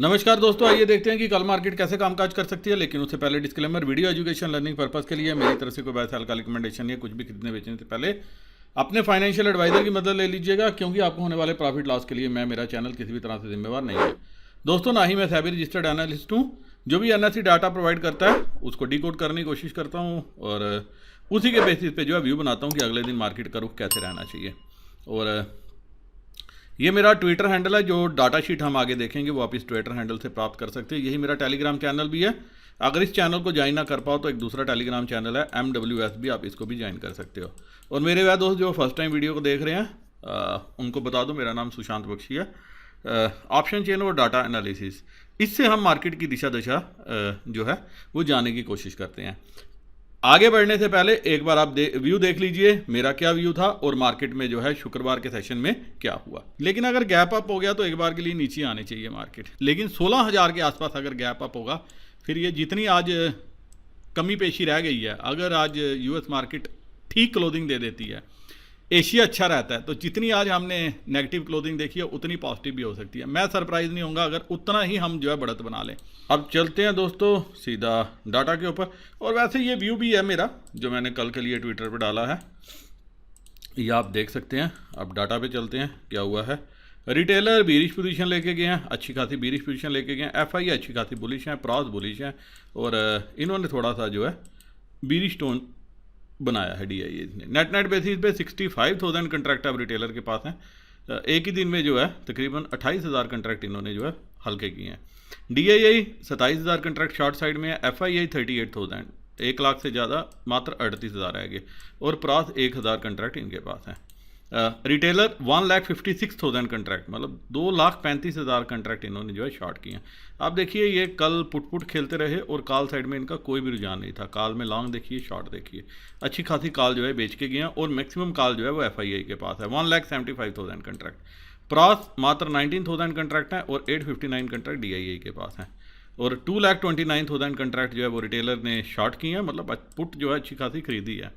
नमस्कार दोस्तों, आइए देखते हैं कि कल मार्केट कैसे कामकाज कर सकती है। लेकिन उससे पहले disclaimer, video education learning purpose के लिए मेरी तरफ से कोई बाय सेल का रिकमेंडेशन या कुछ भी खरीदने बेचने से पहले अपने फाइनेंशियल एडवाइजर की मदद ले लीजिएगा, क्योंकि आपको होने वाले प्रॉफिट लॉस के लिए मेरा चैनल किसी भी तरह से जिम्मेवार नहीं है। दोस्तों, ना ही मैं सेबी रजिस्टर्ड एनालिस्ट हूँ। जो भी एनएसई डाटा प्रोवाइड करता है उसको डिकोड करने की कोशिश करता हूँ और उसी के बेसिस पे जो है व्यू बनाता हूँ कि अगले दिन मार्केट का रुख कैसे रहना चाहिए। और ये मेरा ट्विटर हैंडल है। जो डाटा शीट हम आगे देखेंगे वो आप इस ट्विटर हैंडल से प्राप्त कर सकते हैं। यही मेरा टेलीग्राम चैनल भी है। अगर इस चैनल को ज्वाइन ना कर पाओ तो एक दूसरा टेलीग्राम चैनल है MWS भी, आप इसको भी ज्वाइन कर सकते हो। और मेरे वह दोस्त जो फर्स्ट टाइम वीडियो को देख रहे हैं उनको बता दो, मेरा नाम सुशांत बख्शी है। ऑप्शन चेन और डाटा एनालिसिस, इससे हम मार्केट की दिशा दशा जो है वो जानने की कोशिश करते हैं। आगे बढ़ने से पहले एक बार आप व्यू देख लीजिए, मेरा क्या व्यू था और मार्केट में जो है शुक्रवार के सेशन में क्या हुआ। लेकिन अगर गैप अप हो गया तो एक बार के लिए नीचे आने चाहिए मार्केट। लेकिन 16,000 के आसपास अगर गैप अप होगा, फिर ये जितनी आज कमी पेशी रह गई है, अगर आज यूएस मार्केट ठीक क्लोजिंग दे देती है, एशिया अच्छा रहता है, तो जितनी आज हमने नेगेटिव क्लोजिंग देखी है उतनी पॉजिटिव भी हो सकती है। मैं सरप्राइज नहीं होऊंगा अगर उतना ही हम जो है बढ़त बना लें। अब चलते हैं दोस्तों सीधा डाटा के ऊपर। और वैसे ये व्यू भी है मेरा जो मैंने कल के लिए ट्विटर पर डाला है, ये आप देख सकते हैं। अब डाटा पे चलते हैं, क्या हुआ है। रिटेलर बीरिश पोजीशन लेके गए हैं, अच्छी खासी बीरिश पोजीशन लेके गए हैं। एफआई अच्छी खासी बुलिश हैं, प्रॉस बुलिश हैं और इन्होंने थोड़ा सा जो है बीरिश टोन बनाया है DIA ने। नेट बेसिस पे 65,000 कंट्रैक्ट अब रिटेलर के पास हैं। एक ही दिन में जो है तकरीबन 28,000 कंट्रैक्ट इन्होंने जो है हल्के किए हैं। DIA 27,000 कंट्रैक्ट शॉर्ट साइड में है। FII 38,000, 1 लाख से ज़्यादा मात्र 38,000 है और प्रास 1,000 कंट्रैक्ट इनके पास हैं। रिटेलर 1,56,000 कंट्रैक्ट, मतलब 2,35,000 कंट्रैक्ट इन्होंने जो है शॉर्ट किए हैं। आप देखिए ये कल पुट खेलते रहे और कॉल साइड में इनका कोई भी रुझान नहीं था। कॉल में लॉन्ग देखिए, शॉर्ट देखिए, अच्छी खासी कॉल जो है बेच के गए हैं और मैक्सिमम कॉल जो है वो FII के पास है। 1,75,000 कंट्रैक्ट। प्रॉस मात्र 19,000 कंट्रैक्ट हैं और 859 कंट्रैक्ट DIA के पास हैं। और 2,29,000 कंट्रैक्ट जो है वो रिटेलर ने शॉर्ट किए हैं, मतलब पुट जो है अच्छी खासी खरीदी है।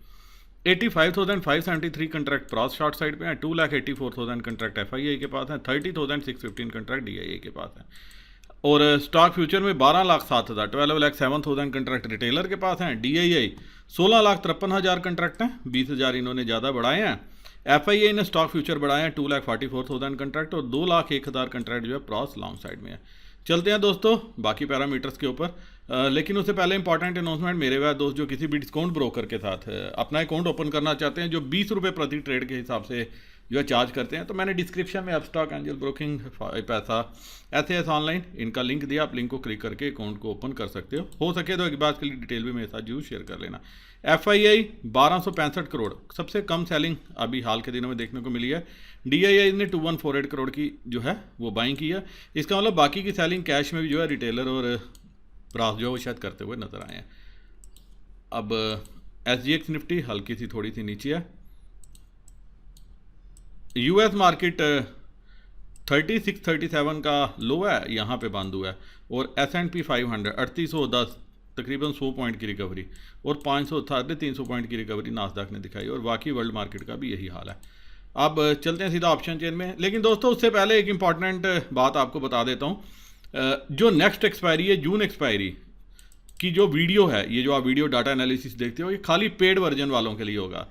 85,573 कंट्रैक्ट प्रॉस शॉर्ट साइड पे हैं। 2,84,000 कंट्रैक्ट FII के पास हैं। 30,615 कंट्रैक्ट DIA के पास हैं। और स्टॉक फ्यूचर में 12,07,000, 12,07,000 कंट्रैक्ट रिटेलर के पास हैं। DIA 16,53,000 कंट्रैक्ट हैं, 20,000 इन्होंने ज़्यादा बढ़ाए हैं। FII ने स्टॉक फ्यूचर बढ़ाए हैं 2,44,000 कंट्रैक्ट और 2,01,000 कंट्रैक्ट जो है प्रॉस लॉन्ग साइड में है। चलते हैं दोस्तों बाकी पैरामीटर्स के ऊपर। लेकिन उससे पहले इंपॉर्टेंट अनाउंसमेंट, मेरे वह दोस्त जो किसी भी डिस्काउंट ब्रोकर के साथ अपना अकाउंट ओपन करना चाहते हैं जो 20 रुपये प्रति ट्रेड के हिसाब से जो है चार्ज करते हैं, तो मैंने डिस्क्रिप्शन में अपस्टॉक, एंजल ब्रोकिंग, पैसा, SAS ऑनलाइन, इनका लिंक दिया। आप लिंक को क्लिक करके अकाउंट को ओपन कर सकते हो सके तो एक बात के लिए डिटेल भी मेरे साथ जरूर शेयर कर लेना। FII 1265 करोड़, सबसे कम सेलिंग अभी हाल के दिनों में देखने को मिली है। DIA ने 2148 करोड़ की जो है वो बाइंग की है। इसका मतलब बाकी की सेलिंग कैश में भी जो है रिटेलर और प्रॉस जो है वो शायद करते हुए नजर आए हैं। अब SGX निफ्टी हल्की सी थोड़ी सी नीचे है। US मार्केट 3637 का लो है, यहाँ पे बंद हुआ है। और S&P 500 3810, तकरीबन 100 पॉइंट की रिकवरी और 350 पॉइंट की रिकवरी नास्डैक ने दिखाई और बाकी वर्ल्ड मार्केट का भी यही हाल है। अब चलते हैं सीधा ऑप्शन चेन में। लेकिन दोस्तों उससे पहले एक इंपॉर्टेंट बात आपको बता देता हूँ। जो नेक्स्ट एक्सपायरी है, जून एक्सपायरी की जो वीडियो है, ये जो आप वीडियो डाटा एनालिसिस देखते हो, ये खाली पेड वर्जन वालों के लिए होगा।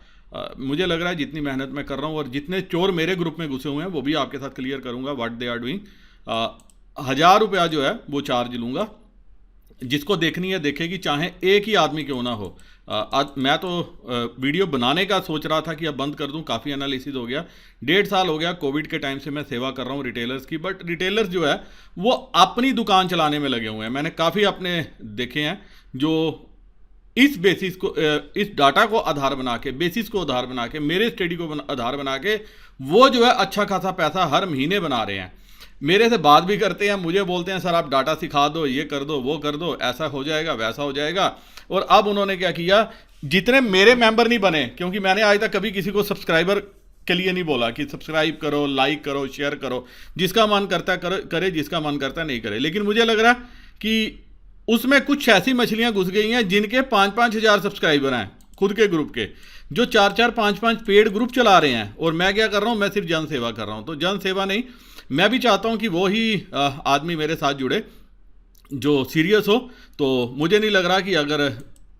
मुझे लग रहा है जितनी मेहनत मैं कर रहा हूँ और जितने चोर मेरे ग्रुप में घुसे हुए हैं वो भी आपके साथ क्लियर करूँगा व्हाट दे आर डूइंग। 1,000 रुपया जो है वो चार्ज लूँगा। जिसको देखनी है देखेगी, चाहे एक ही आदमी क्यों ना हो। मैं तो वीडियो बनाने का सोच रहा था कि अब बंद कर दूं, काफ़ी एनालिसिस हो गया। 1.5 साल हो गया कोविड के टाइम से मैं सेवा कर रहा हूं रिटेलर्स की, बट रिटेलर्स जो है वो अपनी दुकान चलाने में लगे हुए हैं। मैंने काफ़ी अपने देखे हैं जो इस बेसिस को, इस डाटा को आधार बना के, बेसिस को आधार बना के, मेरे स्टडी को आधार बना के वो जो है अच्छा खासा पैसा हर महीने बना रहे हैं। मेरे से बात भी करते हैं, मुझे बोलते हैं सर आप डाटा सिखा दो, ये कर दो, वो कर दो, ऐसा हो जाएगा, वैसा हो जाएगा। और अब उन्होंने क्या किया, जितने मेरे मेंबर नहीं बने, क्योंकि मैंने आज तक कभी किसी को सब्सक्राइबर के लिए नहीं बोला कि सब्सक्राइब करो, लाइक करो, शेयर करो, जिसका मन करता है करे, जिसका मन करता है नहीं करे। लेकिन मुझे लग रहा है कि उसमें कुछ ऐसी मछलियां घुस गई हैं जिनके 5-5 हज़ार सब्सक्राइबर हैं खुद के ग्रुप के, जो 4-4, 5-5 पेड ग्रुप चला रहे हैं। और मैं क्या कर रहा हूं, मैं सिर्फ जन सेवा कर रहा हूं। तो जन सेवा नहीं, मैं भी चाहता हूँ कि वो ही आदमी मेरे साथ जुड़े जो सीरियस हो। तो मुझे नहीं लग रहा कि अगर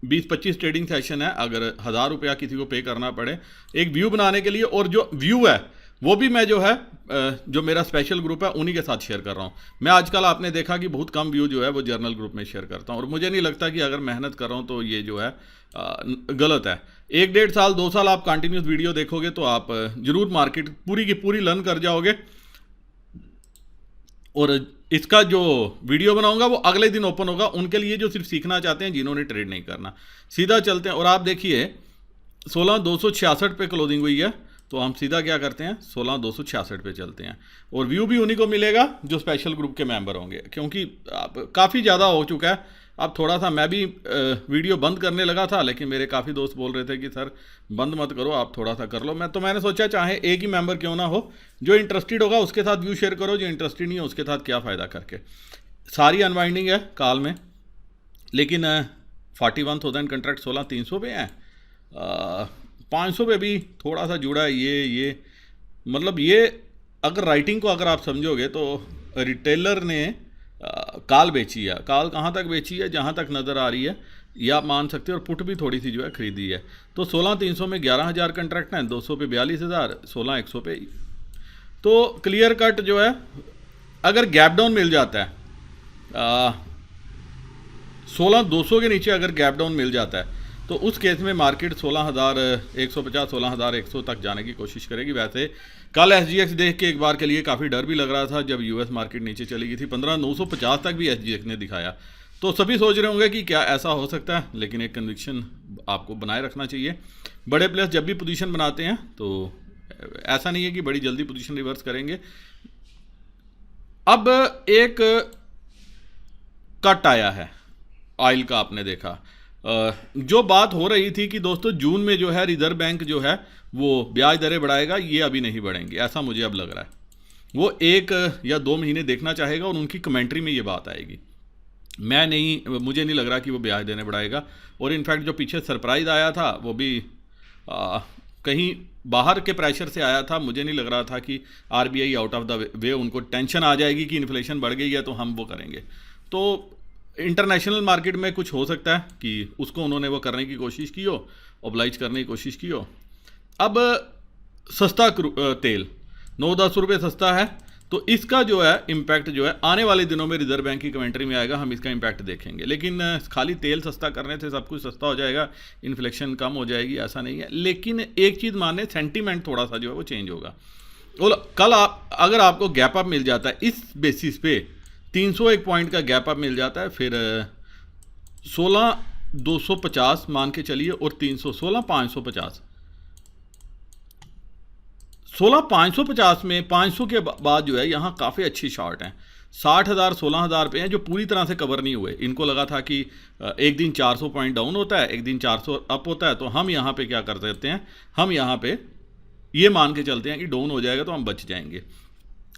20-25 ट्रेडिंग सेशन है, अगर 1000 रुपया किसी को पे करना पड़े एक व्यू बनाने के लिए, और जो व्यू है वो भी मैं जो है जो मेरा स्पेशल ग्रुप है उन्हीं के साथ शेयर कर रहा हूँ। मैं आजकल आपने देखा कि बहुत कम व्यू जो है वो जर्नल ग्रुप में शेयर करता हूँ, और मुझे नहीं लगता कि अगर मेहनत कर रहा हूँ तो ये जो है गलत है। 1-1.5 साल 2 साल आप कंटिन्यूस वीडियो देखोगे तो आप जरूर मार्केट पूरी की पूरी लर्न कर जाओगे। और इसका जो वीडियो बनाऊंगा वो अगले दिन ओपन होगा उनके लिए जो सिर्फ सीखना चाहते हैं, जिन्होंने ट्रेड नहीं करना। सीधा चलते हैं, और आप देखिए 16,266 पे क्लोजिंग हुई है, तो हम सीधा क्या करते हैं 16,266 पे चलते हैं, और व्यू भी उन्हीं को मिलेगा जो स्पेशल ग्रुप के मेंबर होंगे, क्योंकि काफ़ी ज़्यादा हो चुका है। अब थोड़ा सा मैं भी वीडियो बंद करने लगा था, लेकिन मेरे काफ़ी दोस्त बोल रहे थे कि सर बंद मत करो, आप थोड़ा सा कर लो। मैंने सोचा चाहे एक ही मेंबर क्यों ना हो, जो इंटरेस्टेड होगा उसके साथ व्यू शेयर करो, जो इंटरेस्टेड नहीं है उसके साथ क्या फ़ायदा करके। सारी अनवाइंडिंग है कॉल में, लेकिन 41,000 कंट्रैक्ट 16,300 पे हैं, 500 पे भी थोड़ा सा जुड़ा है ये मतलब ये अगर राइटिंग को अगर आप समझोगे तो रिटेलर ने कॉल बेची है। कॉल कहाँ तक बेची है, जहाँ तक नज़र आ रही है ये आप मान सकते हो, और पुट भी थोड़ी सी जो है खरीदी है। तो 16,300 में 11,000 कंट्रैक्ट हैं, 200 पे 42,000, 16,100 पे। तो क्लियर कट जो है अगर गैप डाउन मिल जाता है 16,200 के नीचे अगर गैप डाउन मिल जाता है तो उस केस में मार्केट 16,150 16,100 तक जाने की कोशिश करेगी। वैसे कल SGX देख के एक बार के लिए काफ़ी डर भी लग रहा था जब US मार्केट नीचे चली गई थी, 15,950 तक भी SGX ने दिखाया। तो सभी सोच रहे होंगे कि क्या ऐसा हो सकता है, लेकिन एक कन्विक्शन आपको बनाए रखना चाहिए। बड़े प्लेयर्स जब भी पोजीशन बनाते हैं तो ऐसा नहीं है कि बड़ी जल्दी पोजीशन रिवर्स करेंगे। अब एक कट आया है ऑयल का, आपने देखा जो बात हो रही थी कि दोस्तों जून में जो है रिजर्व बैंक जो है वो ब्याज दरें बढ़ाएगा, ये अभी नहीं बढ़ेंगी, ऐसा मुझे अब लग रहा है। वो 1 या 2 महीने देखना चाहेगा और उनकी कमेंट्री में ये बात आएगी। मुझे नहीं लग रहा कि वो ब्याज देने बढ़ाएगा। और इनफैक्ट जो पीछे सरप्राइज़ आया था वो भी कहीं बाहर के प्रेशर से आया था। मुझे नहीं लग रहा था कि RBI out of the way उनको टेंशन आ जाएगी कि इन्फ्लेशन बढ़ गई है तो हम वो करेंगे। तो इंटरनेशनल मार्केट में कुछ हो सकता है कि उसको उन्होंने वो करने की कोशिश की हो, ओब्लाइज करने की कोशिश की हो। अब सस्ता तेल 9-10 रुपये सस्ता है, तो इसका जो है इम्पैक्ट जो है आने वाले दिनों में रिजर्व बैंक की कमेंट्री में आएगा, हम इसका इम्पैक्ट देखेंगे। लेकिन खाली तेल सस्ता करने से सब कुछ सस्ता हो जाएगा, इन्फ्लेशन कम हो जाएगी, ऐसा नहीं है। लेकिन एक चीज़ माने, सेंटीमेंट थोड़ा सा जो है वो चेंज होगा। और कल अगर आपको गैप अप मिल जाता है इस बेसिस पे 301 पॉइंट का गैप अप मिल जाता है, फिर 16,250 मान के चलिए और 16,550 16,550 में 500 के बाद जो है यहाँ काफ़ी अच्छी शॉर्ट हैं। 60,000 16,000 पे हैं जो पूरी तरह से कवर नहीं हुए। इनको लगा था कि एक दिन 400 पॉइंट डाउन होता है, एक दिन 400 अप होता है, तो हम यहाँ पे क्या कर सकते हैं, हम यहाँ पे ये मान के चलते हैं कि डाउन हो जाएगा तो हम बच जाएंगे।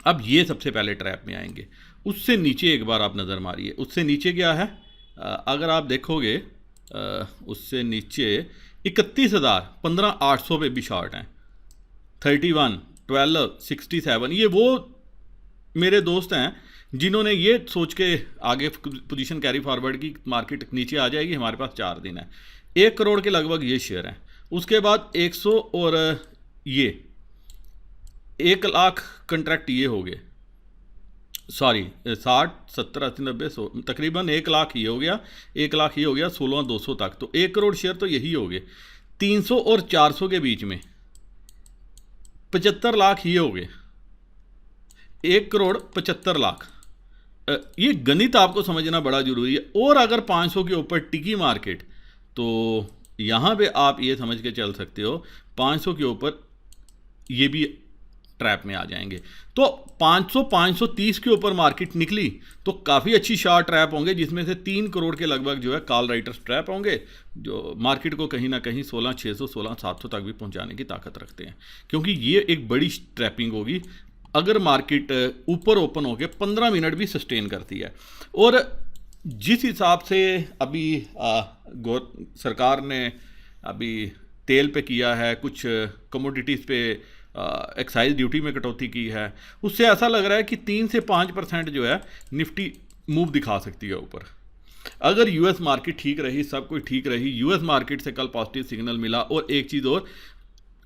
अब ये सबसे पहले ट्रैप में आएंगे। उससे नीचे एक बार आप नज़र मारिए, उससे नीचे क्या है, अगर आप देखोगे उससे नीचे 31,000 15,800 पे भी शॉर्ट हैं, 31 12 67। ये वो मेरे दोस्त हैं जिन्होंने ये सोच के आगे पोजीशन कैरी फॉरवर्ड की मार्केट नीचे आ जाएगी, हमारे पास 4 दिन है। 1 करोड़ के लगभग ये शेयर हैं। उसके बाद 100 और ये 1 लाख कंट्रैक्ट ये हो गए, सॉरी 60 70 80 90 100, तकरीबन 1 लाख ये हो गया, 1 लाख ये हो गया 16,200 तक। तो 1 करोड़ शेयर तो यही हो गए। 300 और 400 के बीच में 75 लाख ये हो गए, 1 करोड़ 75 लाख। ये गणित आपको समझना बड़ा ज़रूरी है। और अगर 500 के ऊपर टिकी मार्केट तो यहाँ पे आप ये समझ के चल सकते हो 500 के ऊपर ये भी ट्रैप में आ जाएंगे। तो 500 530 के ऊपर मार्केट निकली तो काफ़ी अच्छी शॉर्ट ट्रैप होंगे, जिसमें से 3 करोड़ के लगभग जो है कॉल राइटर्स ट्रैप होंगे, जो मार्केट को कहीं ना कहीं 16,600 16,700 तक भी पहुंचाने की ताकत रखते हैं। क्योंकि ये एक बड़ी ट्रैपिंग होगी अगर मार्केट ऊपर ओपन होकर 15 मिनट भी सस्टेन करती है। और जिस हिसाब से अभी सरकार ने अभी तेल पे किया है, कुछ कमोडिटीज़ पे एक्साइज ड्यूटी में कटौती की है, उससे ऐसा लग रहा है कि 3 से 5% जो है निफ्टी मूव दिखा सकती है ऊपर। अगर यूएस मार्केट ठीक रही, सब कुछ ठीक रही, यूएस मार्केट से कल पॉजिटिव सिग्नल मिला। और एक चीज़ और,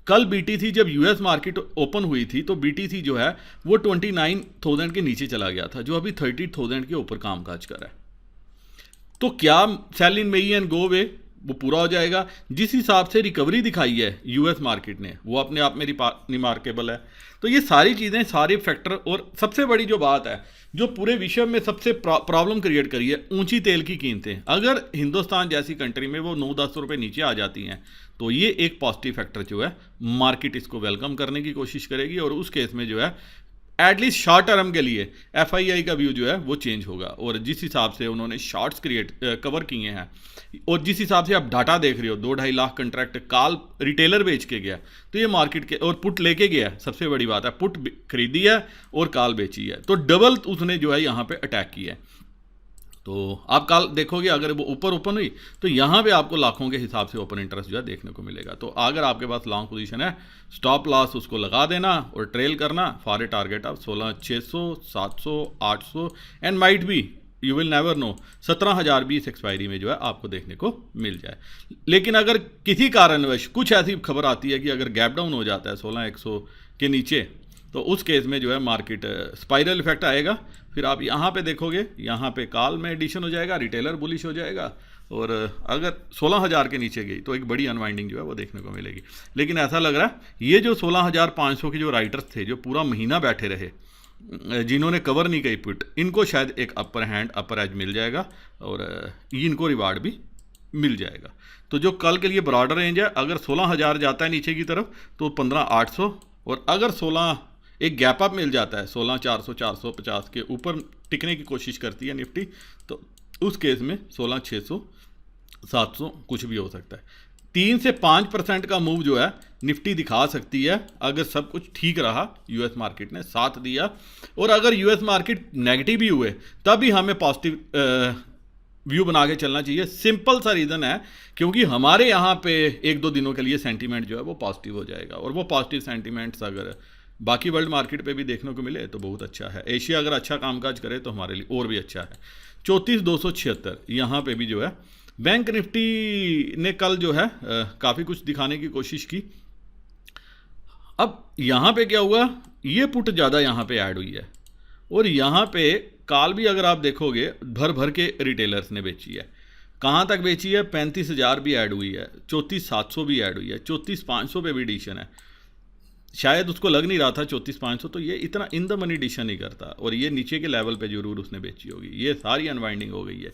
कल बीटीसी जब यूएस मार्केट ओपन हुई थी तो बीटीसी जो है वो 29,000 के नीचे चला गया था, जो अभी 30,000 के ऊपर कामकाज कर रहा है। तो क्या cell in May and go वे वो पूरा हो जाएगा? जिस हिसाब से रिकवरी दिखाई है यूएस मार्केट ने, वो अपने आप में रिमार्केबल है। तो ये सारी चीज़ें, सारे फैक्टर, और सबसे बड़ी जो बात है जो पूरे विश्व में सबसे प्रॉब्लम क्रिएट करी है, ऊंची तेल की कीमतें। अगर हिंदुस्तान जैसी कंट्री में वो 9-10 रुपये नीचे आ जाती हैं तो ये एक पॉजिटिव फैक्टर जो है, मार्केट इसको वेलकम करने की कोशिश करेगी। और उस केस में जो है एटलीस्ट शॉर्ट टर्म के लिए एफआईआई का व्यू जो है वो चेंज होगा। और जिस हिसाब से उन्होंने शॉर्ट्स कवर किए हैं, और जिस हिसाब से आप डाटा देख रहे हो, 2-2.5 लाख कंट्रैक्ट काल रिटेलर बेच के गया, तो ये मार्केट के, और पुट लेके गया, सबसे बड़ी बात है पुट खरीदी है और काल बेची है, तो डबल उसने जो है यहाँ पे अटैक किया है। तो आप कल देखोगे अगर वो ऊपर ओपन हुई तो यहाँ पे आपको लाखों के हिसाब से ओपन इंटरेस्ट जो है देखने को मिलेगा। तो अगर आपके पास लॉन्ग पोजीशन है, स्टॉप लॉस उसको लगा देना और ट्रेल करना for a target of 16,600, 700, 800 and might be, you will never know, 17,000 भी इस एक्सपायरी में जो है आपको देखने को मिल जाए। लेकिन अगर किसी कारणवश कुछ ऐसी खबर आती है कि अगर गैप डाउन हो जाता है 16,100 के नीचे, तो उस केस में जो है मार्केट स्पाइरल इफेक्ट आएगा। फिर आप यहाँ पे देखोगे, यहाँ पे कॉल में एडिशन हो जाएगा, रिटेलर बुलिश हो जाएगा, और अगर 16,000 के नीचे गई तो एक बड़ी अनवाइंडिंग जो है वो देखने को मिलेगी। लेकिन ऐसा लग रहा है ये जो 16,500 के जो राइटर्स थे, जो पूरा महीना बैठे रहे, जिन्होंने कवर नहीं की पुट, इनको शायद एक अपर एज मिल जाएगा और इनको रिवार्ड भी मिल जाएगा। तो जो कल के लिए ब्रॉडर रेंज है, अगर 16,000 जाता है नीचे की तरफ तो 15,800, और अगर 16 एक गैप अप मिल जाता है 16,400, 450 के ऊपर टिकने की कोशिश करती है निफ्टी, तो उस केस में 16,600, 700 कुछ भी हो सकता है। 3 से 5% का मूव जो है निफ्टी दिखा सकती है अगर सब कुछ ठीक रहा, यूएस मार्केट ने साथ दिया। और अगर यूएस मार्केट नेगेटिव भी हुए तब भी हमें पॉजिटिव व्यू बना के चलना चाहिए। सिंपल सा रीज़न है क्योंकि हमारे यहाँ पे 1-2 दिनों के लिए सेंटीमेंट जो है वो पॉजिटिव हो जाएगा, और वो पॉजिटिव सेंटीमेंट्स अगर बाकी वर्ल्ड मार्केट पे भी देखने को मिले तो बहुत अच्छा है। एशिया अगर अच्छा कामकाज करे तो हमारे लिए और भी अच्छा है। 34,276 यहाँ पे भी जो है बैंक निफ्टी ने कल जो है काफ़ी कुछ दिखाने की कोशिश की। अब यहाँ पे क्या हुआ, ये पुट ज़्यादा यहाँ पे ऐड हुई है, और यहाँ पे काल भी अगर आप देखोगे भर भर के रिटेलर्स ने बेची है। कहाँ तक बेची है? 35,000 भी ऐड हुई है, 34,700 भी ऐड हुई है, 34,500 पे भी एडिशन है। शायद उसको लग नहीं रहा था 34,500, तो ये इतना इन द मनी एडिशन नहीं करता, और ये नीचे के लेवल पे जरूर उसने बेची होगी। ये सारी अनवाइंडिंग हो गई है।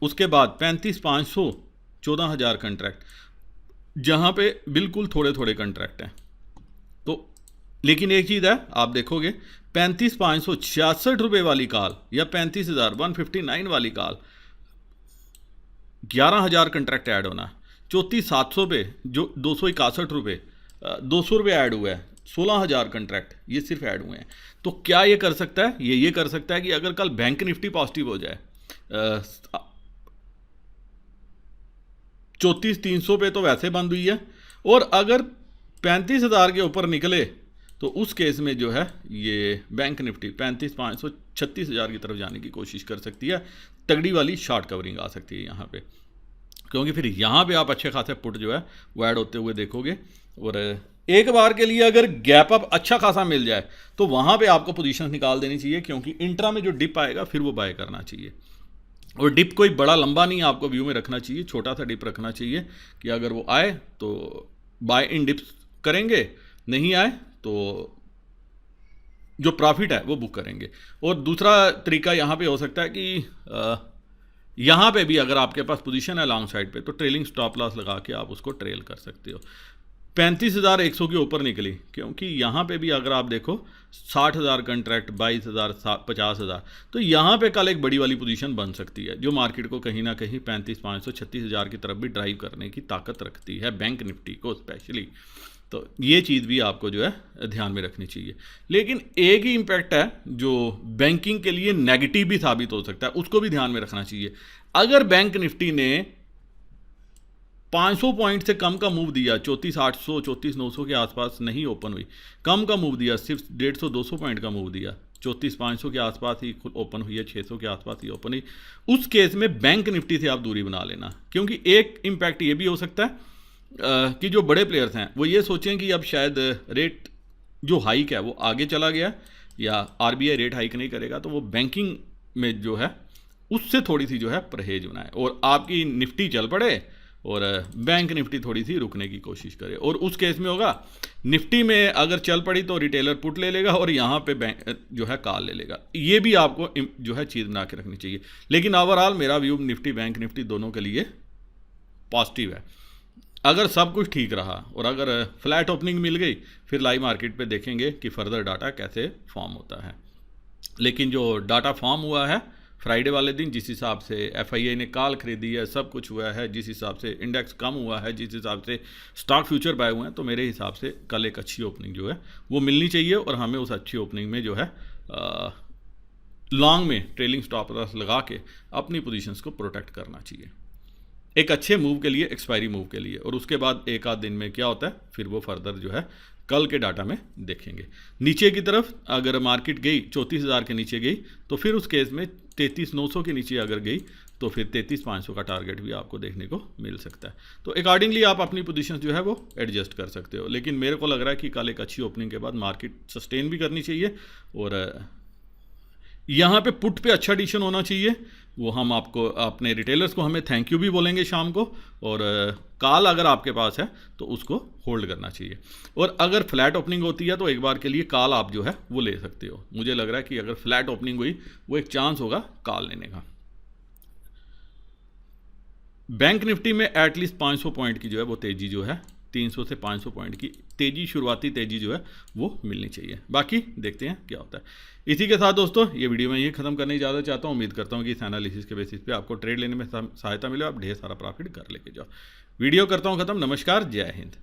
उसके बाद 35,500, 14,000 कंट्रैक्ट, जहाँ पे बिल्कुल थोड़े थोड़े कंट्रैक्ट हैं। तो लेकिन एक चीज़ है, आप देखोगे 35,566 रुपये वाली कॉल या 35,159 वाली कॉल, 11,000 कंट्रैक्ट ऐड होना। 34,700 पे जो 261 रुपये, 200 रुपये ऐड हुआ है, 16,000 कंट्रैक्ट ये सिर्फ ऐड हुए हैं। तो क्या ये कर सकता है? ये कर सकता है कि अगर कल बैंक निफ्टी पॉजिटिव हो जाए, 34,300 पे तो वैसे बंद हुई है, और अगर 35,000 के ऊपर निकले तो उस केस में जो है ये बैंक निफ्टी 35,500, 36,000 की तरफ जाने की कोशिश कर सकती है। तगड़ी वाली शॉर्ट कवरिंग आ सकती है यहाँ पे, क्योंकि फिर यहाँ पे आप अच्छे खासे पुट जो है वो ऐड होते हुए देखोगे। और एक बार के लिए अगर गैप अप अच्छा खासा मिल जाए तो वहाँ पे आपको पोजीशन निकाल देनी चाहिए, क्योंकि इंट्रा में जो डिप आएगा फिर वो बाय करना चाहिए। और डिप कोई बड़ा लंबा नहीं आपको व्यू में रखना चाहिए, छोटा सा डिप रखना चाहिए कि अगर वो आए तो बाय इन डिप्स करेंगे, नहीं आए तो जो प्रॉफिट है वो बुक करेंगे। और दूसरा तरीका यहाँ पे हो सकता है कि यहाँ पे भी अगर आपके पास पोजीशन है लॉन्ग साइड पे तो ट्रेलिंग स्टॉप लॉस लगा के आप उसको ट्रेल कर सकते हो। 35,100 के ऊपर निकली, क्योंकि यहाँ पे भी अगर आप देखो 60,000 कंट्रैक्ट, 22,000, 50,000, तो यहाँ पे कल एक बड़ी वाली पोजीशन बन सकती है जो मार्केट को कहीं ना कहीं 35,500, 36,000 की तरफ भी ड्राइव करने की ताकत रखती है, बैंक निफ्टी को स्पेशली। तो ये चीज़ भी आपको जो है ध्यान में रखनी चाहिए। लेकिन एक ही इम्पैक्ट है जो बैंकिंग के लिए नेगेटिव भी साबित हो सकता है, उसको भी ध्यान में रखना चाहिए। अगर बैंक निफ्टी ने 500 पॉइंट से कम का मूव दिया, 34,800 34,900 के आसपास नहीं ओपन हुई, कम का मूव दिया, सिर्फ 150-200 पॉइंट का मूव दिया, 34,500 के आसपास ही ओपन हुई है, 600 के आसपास ही ओपन हुई, उस केस में बैंक निफ्टी से आप दूरी बना लेना। क्योंकि एक इम्पैक्ट ये भी हो सकता है कि जो बड़े प्लेयर्स हैं वो ये सोचें कि अब शायद रेट जो हाइक है वो आगे चला गया या आरबीआई रेट हाइक नहीं करेगा, तो वो बैंकिंग में जो है उससे थोड़ी सी जो है परहेज होना है, और आपकी निफ्टी चल पड़े और बैंक निफ्टी थोड़ी सी रुकने की कोशिश करे। और उस केस में होगा निफ्टी में अगर चल पड़ी तो रिटेलर पुट ले लेगा और यहाँ पे बैंक जो है कॉल ले लेगा। ये भी आपको जो है चीज़ बना के रखनी चाहिए। लेकिन ओवरऑल मेरा व्यू निफ्टी बैंक निफ्टी दोनों के लिए पॉजिटिव है। अगर सब कुछ ठीक रहा और अगर फ्लैट ओपनिंग मिल गई, फिर लाइव मार्केट पे देखेंगे कि फर्दर डाटा कैसे फॉर्म होता है। लेकिन जो डाटा फॉर्म हुआ है फ्राइडे वाले दिन, जिस हिसाब से एफआईआई ने कॉल खरीदी है, सब कुछ हुआ है, जिस हिसाब से इंडेक्स कम हुआ है, जिस हिसाब से स्टॉक फ्यूचर बाय हुए हैं, तो मेरे हिसाब से कल एक अच्छी ओपनिंग जो है वो मिलनी चाहिए और हमें उस अच्छी ओपनिंग में जो है लॉन्ग में ट्रेलिंग स्टॉप लॉस लगा के अपनी पोजीशंस को प्रोटेक्ट करना चाहिए एक अच्छे मूव के लिए, एक्सपायरी मूव के लिए। और उसके बाद एक आध दिन में क्या होता है फिर वो फर्दर जो है कल के डाटा में देखेंगे। नीचे की तरफ अगर मार्केट गई 34,000 के नीचे गई तो फिर उस केस में 33,900 के नीचे अगर गई तो फिर 33,500 का टारगेट भी आपको देखने को मिल सकता है। तो अकॉर्डिंगली आप अपनी पोजीशन जो है वो एडजस्ट कर सकते हो। लेकिन मेरे को लग रहा है कि कल एक अच्छी ओपनिंग के बाद मार्केट सस्टेन भी करनी चाहिए और यहाँ पे पुट पे अच्छा एडिशन होना चाहिए। वो हम आपको अपने रिटेलर्स को हमें थैंक यू भी बोलेंगे शाम को, और कॉल अगर आपके पास है तो उसको होल्ड करना चाहिए। और अगर फ्लैट ओपनिंग होती है तो एक बार के लिए कॉल आप जो है वो ले सकते हो। मुझे लग रहा है कि अगर फ्लैट ओपनिंग हुई वो एक चांस होगा कॉल लेने का। बैंक निफ्टी में एटलीस्ट 500 पॉइंट की जो है वो तेज़ी जो है 300 से 500 पॉइंट की तेज़ी, शुरुआती तेज़ी जो है वो मिलनी चाहिए। बाकी देखते हैं क्या होता है। इसी के साथ दोस्तों ये वीडियो मैं ये ख़त्म करने की इजाज़त चाहता हूँ। उम्मीद करता हूँ कि इस एनालिसिस के बेसिस पे आपको ट्रेड लेने में सहायता मिले, आप ढेर सारा प्रॉफिट कर लेके जाओ। वीडियो करता हूँ ख़त्म। नमस्कार, जय हिंद।